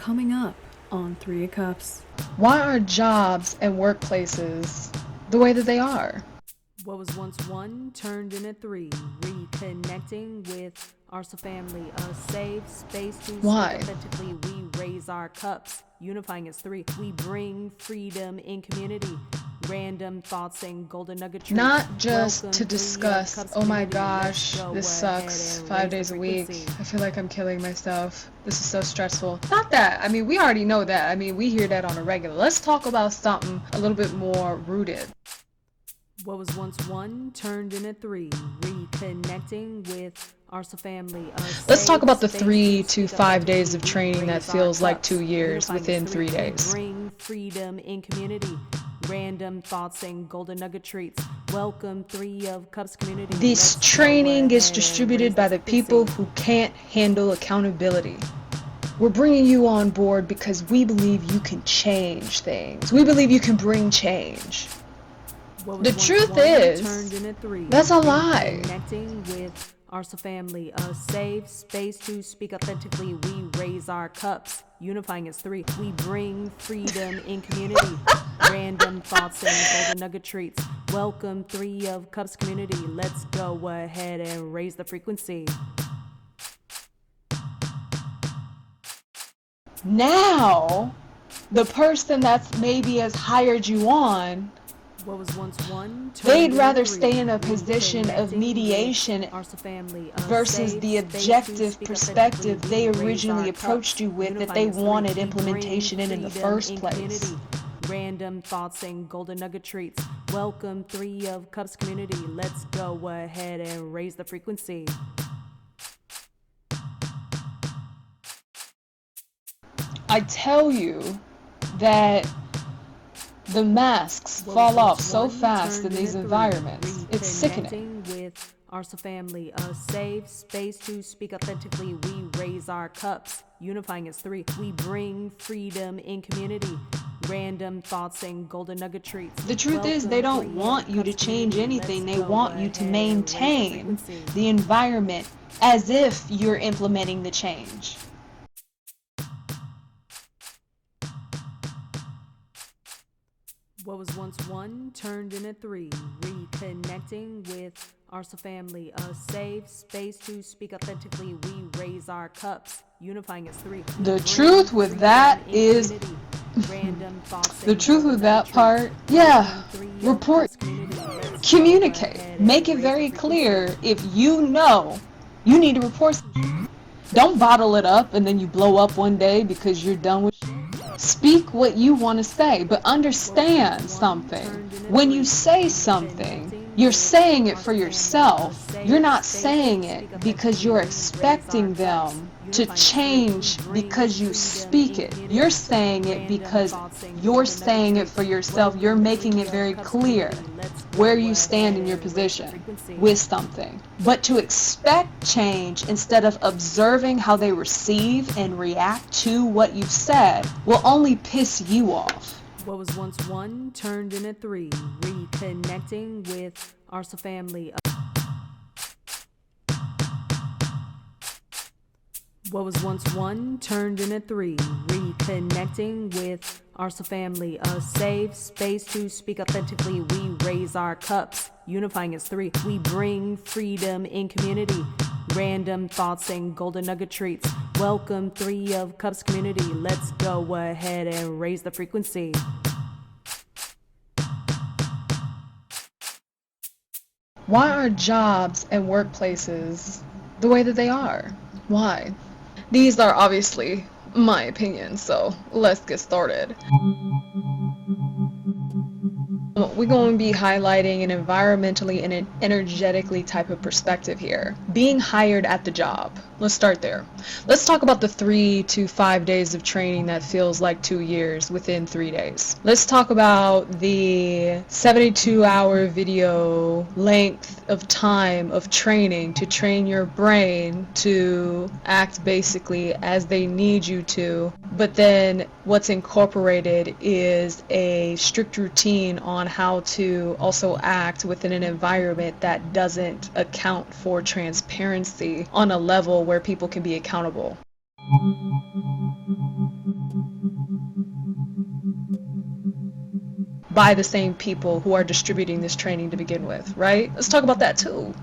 Coming up on Three of Cups. Why are jobs and workplaces the way that they are? What was once one turned into three. Reconnecting with our family. A safe space to Why? speak authentically. We raise our cups. Unifying as three. We bring freedom in community. Random thoughts and golden nugget treats. Not just Welcome to discuss, oh my gosh, this sucks, 5 days a week. I feel like I'm killing myself. This is so stressful. Not that. I mean, we already know that. I mean, we hear that on a regular. Let's talk about something a little bit more rooted. What was once one turned into three. Reconnecting with our family. Let's talk about the 3 to 5 days of training that feels like 2 years within 3 days. Bring freedom in community. Random thoughts and golden nugget treats. Welcome Three of Cups community. This training is distributed by the people who can't handle accountability. We're bringing you on board because we believe you can change things. We believe you can bring change. The truth is, that's a lie. Connecting with our family, a safe space to speak authentically. We raise our cups, unifying as three. We bring freedom in community. Random thoughts and golden nugget treats. Welcome Three of Cups community. Let's go ahead and raise the frequency. Now, the person that's maybe has hired you on, what was once one, they'd rather stay in a position of mediation versus the objective perspective they originally approached you with that they wanted implementation in the first place. Random thoughts and golden nugget treats. Welcome Three of Cups community. Let's go ahead and raise the frequency. I tell you that the masks fall off so fast in these environments. It's sickening. With our family, a safe space to speak authentically. We raise our cups, unifying as three. We bring freedom in community. Random thoughts and golden nugget treats. The truth is, they don't want you to change anything. They want you to maintain the environment as if you're implementing the change. What was once one turned into three. Reconnecting with our family, a safe space to speak authentically. We raise our cups, unifying as three. The truth with that is, the truth with that part, yeah, report, communicate, make it very clear. If you know you need to report, don't bottle it up and then you blow up one day because you're done with. Speak what you want to say, but understand something. When you say something, you're saying it for yourself. You're not saying it because you're expecting them to change because you speak it. You're saying it because you're saying it for yourself. You're making it very clear where you stand in your position with something. But to expect change instead of observing how they receive and react to what you've said will only piss you off. What was once one turned into three. Reconnecting with our family. What was once one turned into three. Reconnecting with our family, a safe space to speak authentically. We raise our cups, unifying as three. We bring freedom in community. Random thoughts and golden nugget treats. Welcome Three of Cups community. Let's go ahead and raise the frequency. Why are jobs and workplaces the way that they are? Why? These are obviously my opinions, so let's get started. We're going to be highlighting an environmentally and an energetically type of perspective here. Being hired at the job. Let's start there. Let's talk about the 3 to 5 days of training that feels like 2 years within 3 days. Let's talk about the 72-hour video length of time of training to train your brain to act basically as they need you to. But then what's incorporated is a strict routine on how to also act within an environment that doesn't account for transparency on a level where people can be accountable. by the same people who are distributing this training to begin with, right? Let's talk about that too.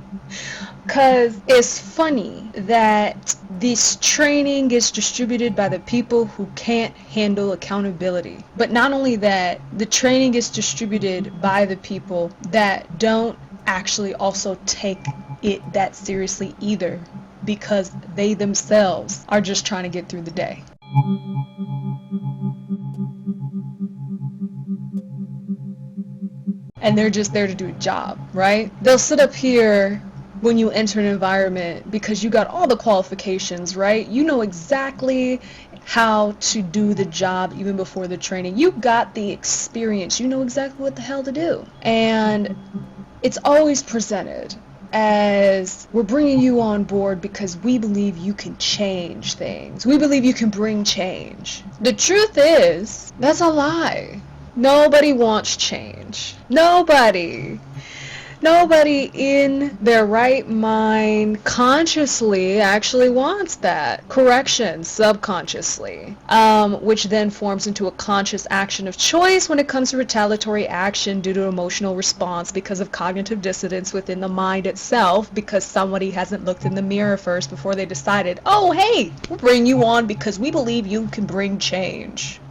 Because it's funny that this training gets distributed by the people who can't handle accountability. But not only that, the training gets distributed by the people that don't actually also take it that seriously either, because they themselves are just trying to get through the day. And they're just there to do a job, right? They'll sit up here when you enter an environment because you got all the qualifications, right? You know exactly how to do the job even before the training. You got the experience. You know exactly what the hell to do. And it's always presented as, we're bringing you on board because we believe you can change things. We believe you can bring change. The truth is, that's a lie. Nobody wants change. Nobody in their right mind consciously actually wants that. Correction, subconsciously. Which then forms into a conscious action of choice when it comes to retaliatory action due to emotional response because of cognitive dissonance within the mind itself, because somebody hasn't looked in the mirror first before they decided, oh hey, we'll bring you on because we believe you can bring change.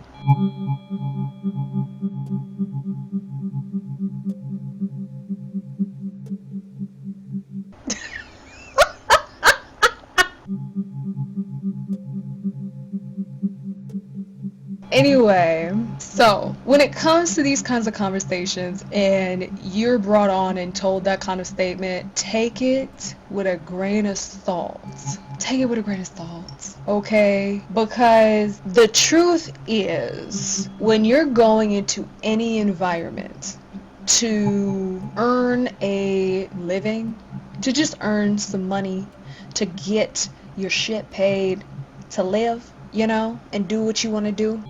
Anyway, so when it comes to these kinds of conversations and you're brought on and told that kind of statement, take it with a grain of salt. Take it with a grain of salt, okay? Because the truth is, when you're going into any environment to earn a living, to just earn some money, to get your shit paid, to live, you know, and do what you want to do.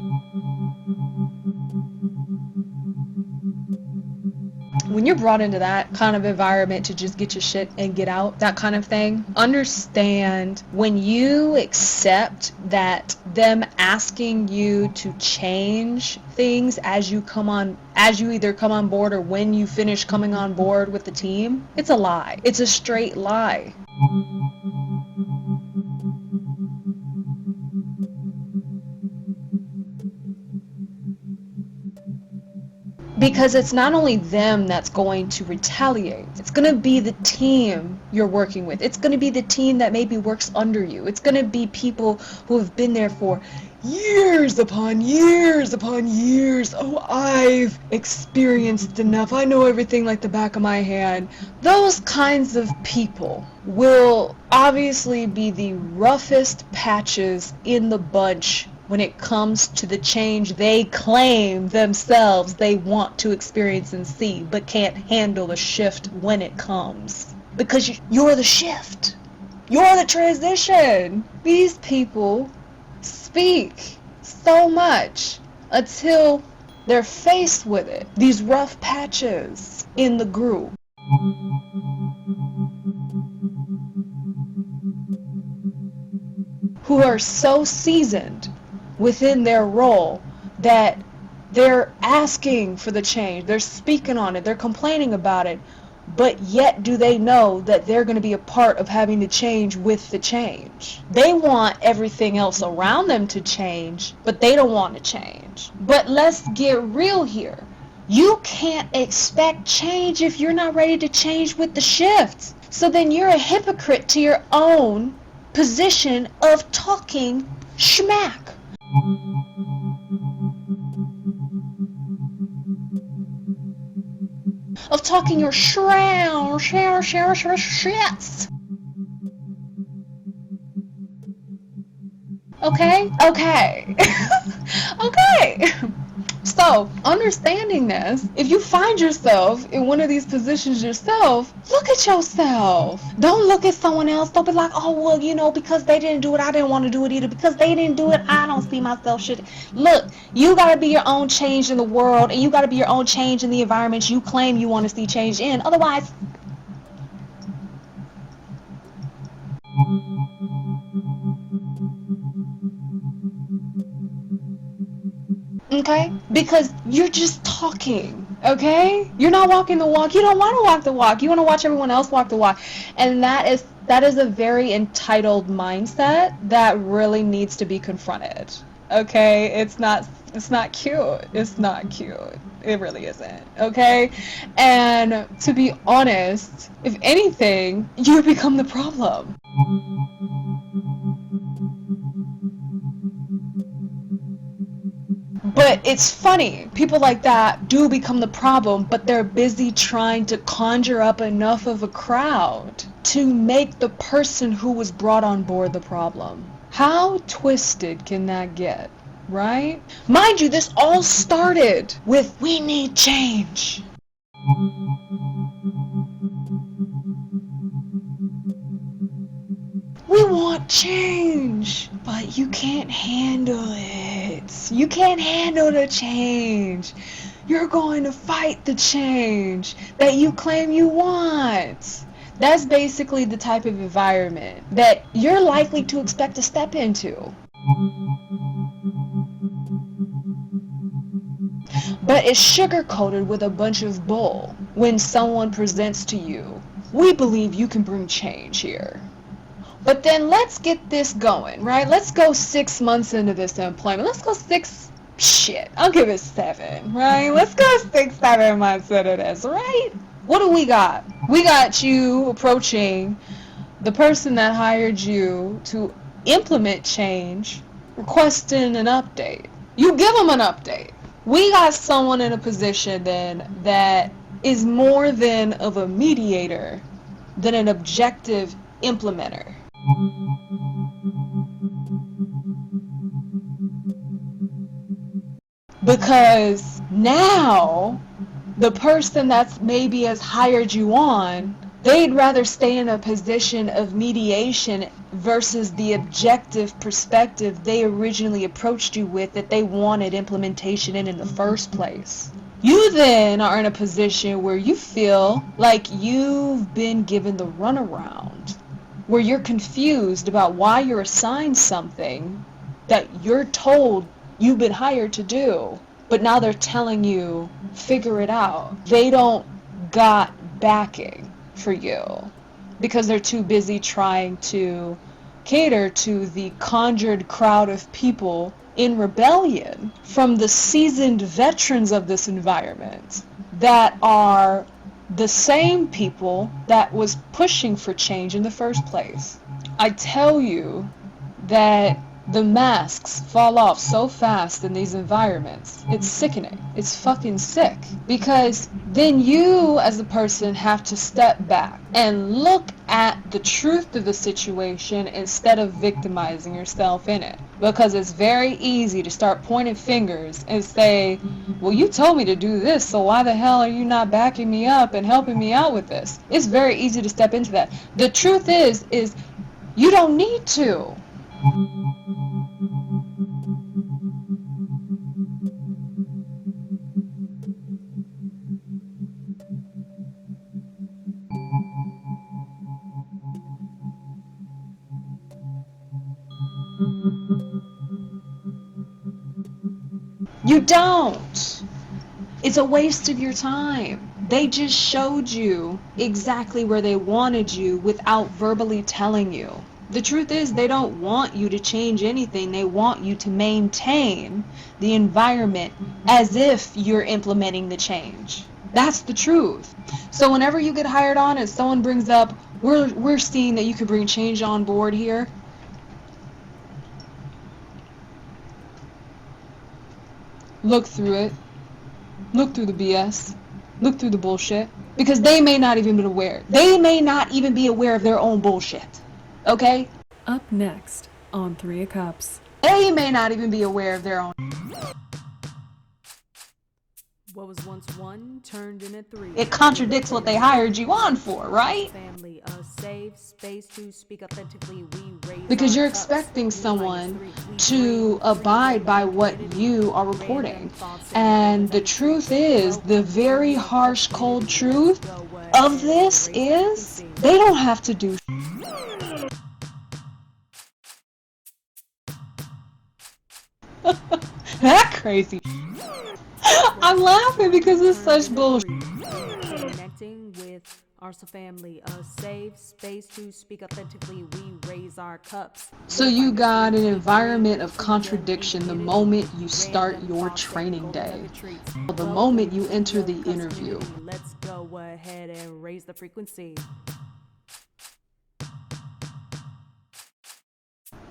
When you're brought into that kind of environment to just get your shit and get out, that kind of thing, understand when you accept that them asking you to change things as you either come on board or when you finish coming on board with the team, it's a lie. It's a straight lie. Because it's not only them that's going to retaliate. It's going to be the team you're working with. It's going to be the team that maybe works under you. It's going to be people who have been there for years upon years upon years. Oh, I've experienced enough. I know everything like the back of my hand. Those kinds of people will obviously be the roughest patches in the bunch when it comes to the change they claim themselves they want to experience and see, but can't handle the shift when it comes. Because you're the shift. You're the transition. These people speak so much until they're faced with it. These rough patches in the group. Who are so seasoned within their role that they're asking for the change, they're speaking on it, they're complaining about it, but yet do they know that they're going to be a part of having to change with the change. They want everything else around them to change, but they don't want to change. But let's get real here. You can't expect change if you're not ready to change with the shift. So then you're a hypocrite to your own position of talking schmack. Of talking your shits. Okay? Okay. Okay. So, understanding this, if you find yourself in one of these positions yourself, look at yourself. Don't look at someone else. Don't be like, oh, well, you know, because they didn't do it, I didn't want to do it either. Because they didn't do it, I don't see myself shit. Look, you got to be your own change in the world, and you got to be your own change in the environments you claim you want to see change in. Otherwise, Okay? Because you're just talking, okay? You're not walking the walk. You don't want to walk the walk. You want to watch everyone else walk the walk. And that is a very entitled mindset that really needs to be confronted. Okay? It's not cute. It's not cute. It really isn't. Okay? And to be honest, if anything, you become the problem. But it's funny, people like that do become the problem, but they're busy trying to conjure up enough of a crowd to make the person who was brought on board the problem. How twisted can that get, right? Mind you, this all started with, we need change. We want change, but you can't handle it. You can't handle the change. You're going to fight the change that you claim you want. That's basically the type of environment that you're likely to expect to step into. But it's sugar-coated with a bunch of bull when someone presents to you, we believe you can bring change here. But then let's get this going, right? Let's go 6 months into this employment. Let's go I'll give it 7, right? Let's go 6, 7 months into this, right? What do we got? We got you approaching the person that hired you to implement change, requesting an update. You give them an update. We got someone in a position then that is more than of a mediator than an objective implementer. Because now the person that's maybe has hired you on, they'd rather stay in a position of mediation versus the objective perspective they originally approached you with that they wanted implementation in the first place. You then are in a position where you feel like you've been given the runaround, where you're confused about why you're assigned something that you're told you've been hired to do, but now they're telling you, figure it out. They don't got backing for you because they're too busy trying to cater to the conjured crowd of people in rebellion from the seasoned veterans of this environment that are the same people that was pushing for change in the first place. I tell you that the masks fall off so fast in these environments. It's sickening. It's fucking sick. Because then you, as a person, have to step back and look at the truth of the situation instead of victimizing yourself in it. Because it's very easy to start pointing fingers and say, well, you told me to do this, so why the hell are you not backing me up and helping me out with this? It's very easy to step into that. The truth is you don't need to. You don't. It's a waste of your time. They just showed you exactly where they wanted you without verbally telling you. The truth is they don't want you to change anything. They want you to maintain the environment as if you're implementing the change. That's the truth. So whenever you get hired on and someone brings up, we're seeing that you could bring change on board here, look through it. Look through the BS. Look through the bullshit. Because they may not even be aware. They may not even be aware of their own bullshit. Okay? Up next on 3 of Cups. They may not even be aware of their own. What was once 1 turned into 3. It contradicts what they hired you on for, right? Family, a safe space to speak authentically. We raise Because you're our cups. expecting someone to abide by what you are reporting. And the truth is, the very harsh, cold truth of this is, they don't have to do that crazy. I'm laughing because it's such bullshit. Connecting with our family, a safe space to speak authentically. We raise our cups. So you got an environment of contradiction the moment you start your training day, or the moment you enter the interview. Let's go ahead and raise the frequency.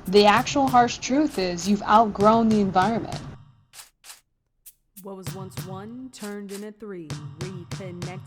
The actual harsh truth is you've outgrown the environment. What was once one turned into three. Reconnecting.